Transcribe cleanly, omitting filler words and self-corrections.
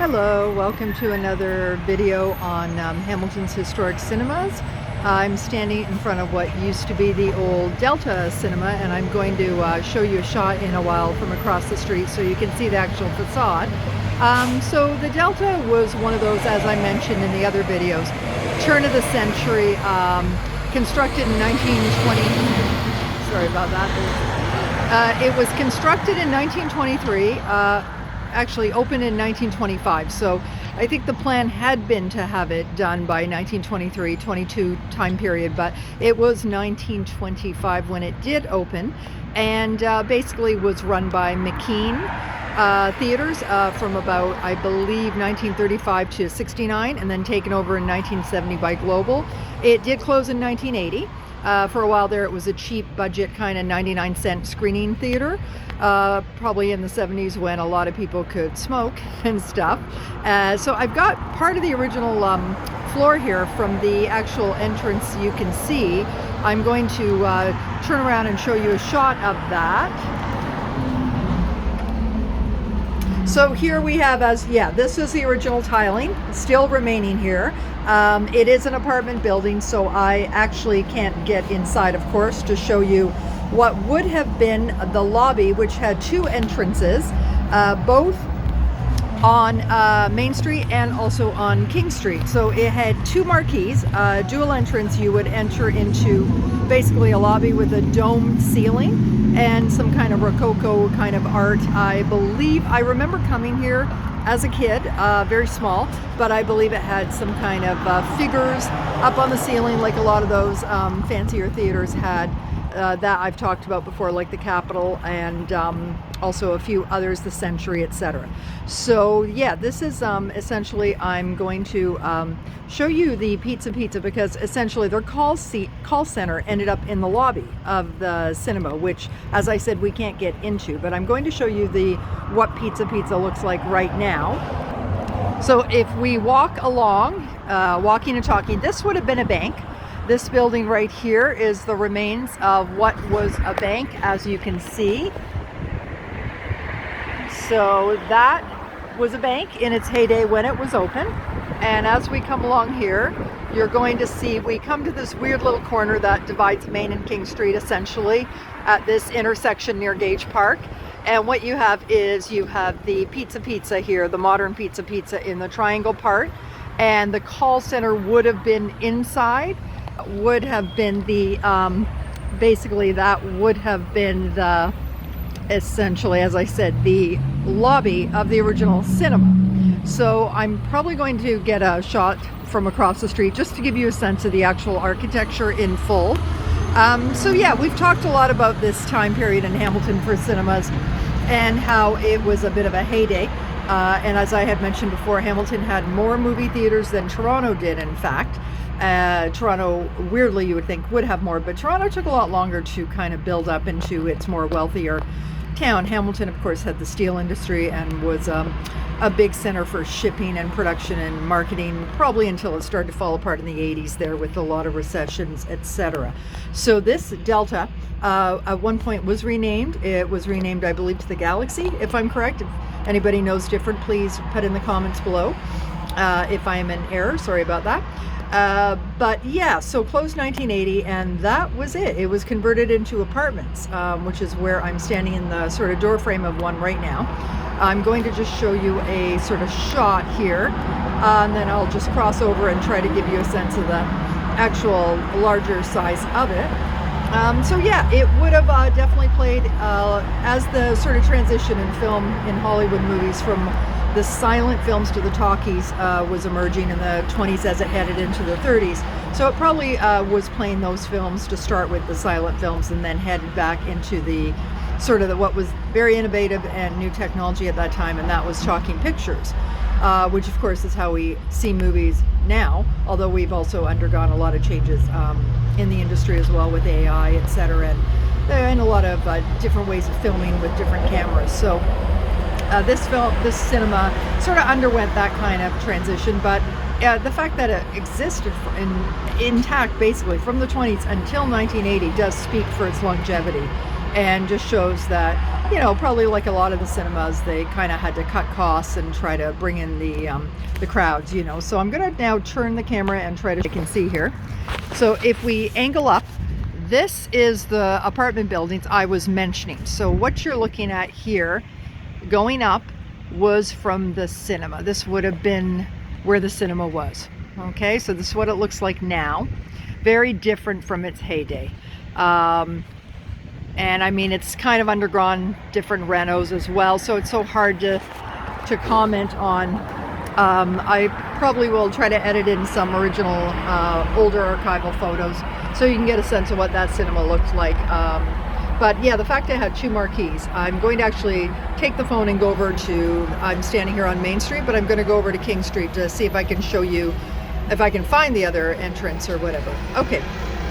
Hello, welcome to another video on Hamilton's Historic Cinemas. I'm standing in front of what used to be the old Delta Cinema, and I'm going to show you a shot in a while from across the street so you can see the actual facade. So the Delta was one of those, as I mentioned in the other videos, turn of the century, constructed in 1920. Sorry about that. It was constructed in 1923. Actually opened in 1925, so I think the plan had been to have it done by 1923-22 time period, but it was 1925 when it did open, and basically was run by McKean Theaters from about, I believe, 1935 to 69, and then taken over in 1970 by Global. It did close in 1980. For a while there, it was a cheap budget kind of 99-cent screening theater, probably in the 70s when a lot of people could smoke and stuff. So I've got part of the original floor here from the actual entrance you can see. I'm going to turn around and show you a shot of that. So here we have, this is the original tiling, still remaining here. It is an apartment building, so I actually can't get inside, of course, to show you what would have been the lobby, which had two entrances, both on Main Street and also on King Street. So it had two marquees, dual entrance. You would enter into basically a lobby with a domed ceiling and some kind of Rococo kind of art. I believe, I remember coming here as a kid, very small, but I believe it had some kind of figures up on the ceiling like a lot of those fancier theaters had that I've talked about before, like the Capitol and also a few others, the Century, etc. So yeah, this is essentially, I'm going to show you the Pizza because essentially their call center ended up in the lobby of the cinema, which, as I said, we can't get into, but I'm going to show you what Pizza looks like right now. So if we walk along, walking and talking, this would have been a bank. This building right here is the remains of what was a bank, as you can see. So that was a bank in its heyday when it was open. And as we come along here, you're going to see, we come to this weird little corner that divides Main and King Street, essentially, at this intersection near Gage Park. And what you have is, you have the Pizza here, the modern Pizza in the triangle part. And the call center would have been inside, would have been the, basically that would have been the, essentially, as I said, the lobby of the original cinema. So I'm probably going to get a shot from across the street just to give you a sense of the actual architecture in full. So yeah, we've talked a lot about this time period in Hamilton for cinemas and how it was a bit of a heyday. And as I had mentioned before, Hamilton had more movie theaters than Toronto did, in fact. Toronto, weirdly, you would think would have more, but Toronto took a lot longer to kind of build up into its more wealthier town. Hamilton, of course, had the steel industry and was a big center for shipping and production and marketing, probably until it started to fall apart in the 80s there with a lot of recessions, etc. So this Delta at one point was renamed. It was renamed, I believe, to the Galaxy, if I'm correct. If anybody knows different, please put in the comments below. If I am in error, sorry about that. But yeah, so closed 1980, and that was it. It was converted into apartments, which is where I'm standing in the sort of door frame of one right now. I'm going to just show you a sort of shot here, and then I'll just cross over and try to give you a sense of the actual larger size of it. So yeah, it would have definitely played as the sort of transition in film in Hollywood movies from the silent films to the talkies was emerging in the 20s as it headed into the 30s. So it probably was playing those films to start with, the silent films, and then headed back into the sort of what was very innovative and new technology at that time, and that was talking pictures, which of course is how we see movies now, although we've also undergone a lot of changes in the industry as well with AI, etc., and a lot of different ways of filming with different cameras. So this cinema sort of underwent that kind of transition, but the fact that it existed intact basically from the 20s until 1980 does speak for its longevity. and just shows that, you know, probably like a lot of the cinemas, they kind of had to cut costs and try to bring in the crowds, you know. So I'm gonna now turn the camera and try to, you can see here. So if we angle up, this is the apartment buildings I was mentioning. So what you're looking at here, going up, was from the cinema. This would have been where the cinema was. Okay, so this is what it looks like now. Very different from its heyday. And I mean, it's kind of undergone different renos as well, so it's so hard to comment on. I probably will try to edit in some original older archival photos so you can get a sense of what that cinema looked like. But yeah, the fact I had two marquees, I'm going to actually take the phone and go over to, I'm standing here on Main Street, but I'm going to go over to King Street to see if I can show you, if I can find the other entrance or whatever. Okay.